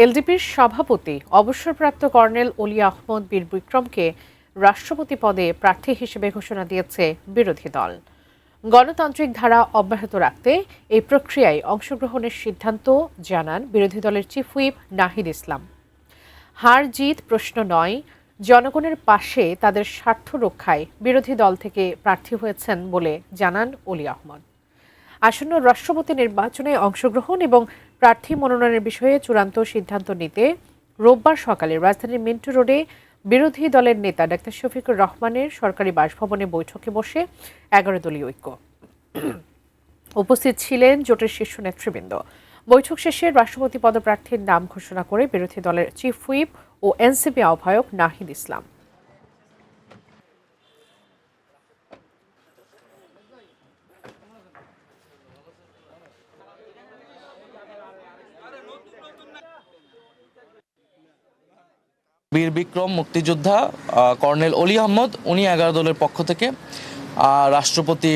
এলডিপির সভাপতি অবসরপ্রাপ্ত কর্নেল অলি আহমদ বীর বিক্রমকে রাষ্ট্রপতি পদে প্রার্থী হিসেবে ঘোষণা দিয়েছে বিরোধী দল। গণতান্ত্রিক ধারা অব্যাহত রাখতে এই প্রক্রিয়ায় অংশগ্রহণের সিদ্ধান্ত জানান বিরোধী দলের চিফ হুইপ নাহিদ ইসলাম। হার জিত প্রশ্ন নয়, জনগণের পাশে তাদের স্বার্থ রক্ষায় বিরোধী দল থেকে প্রার্থী হয়েছেন বলে জানান অলি আহমদ। আসন্ন রাষ্ট্রপতি নির্বাচনে অংশগ্রহণ এবং প্রার্থী মনোনয়নের বিষয়ে চূড়ান্ত সিদ্ধান্ত নিতে রোববার সকালে রাজধানীর মিন্টু রোডে বিরোধী দলের নেতা ডাক্তার শফিকুর রহমানের সরকারি বাসভবনে বৈঠকে বসে 11 দলীয় ঐক্য। উপস্থিত ছিলেন জোটের শীর্ষ নেতৃবৃন্দ। বৈঠক শেষে রাষ্ট্রপতি পদপ্রার্থীর নাম ঘোষণা করে বিরোধী দলের চিফ হুইপ ও এনসিপি আহ্বায়ক নাহিদ ইসলাম। বীর বিক্রম মুক্তিযোদ্ধা কর্নেল অলি আহমদ উনি 11 দলের পক্ষ থেকে রাষ্ট্রপতি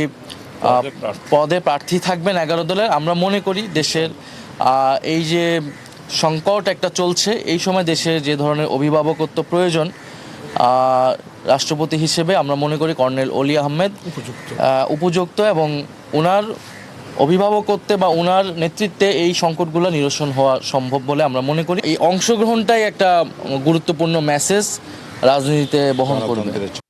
পদে প্রার্থী থাকবেন 11 দলের। আমরা মনে করি দেশের এই যে সংকট একটা চলছে, এই সময় দেশের যে ধরনের অভিভাবকত্ব প্রয়োজন, রাষ্ট্রপতি হিসেবে আমরা মনে করি কর্নেল অলি আহমেদ উপযুক্ত এবং ওনার অভিভাবকত্বে বা ওনার নেতৃত্বে এই সংকটগুলো নিরসন হওয়া সম্ভব বলে আমরা মনে করি। এই অংশগ্রহণটাই একটা গুরুত্বপূর্ণ মেসেজ রাজনীতিতে বহন করবে।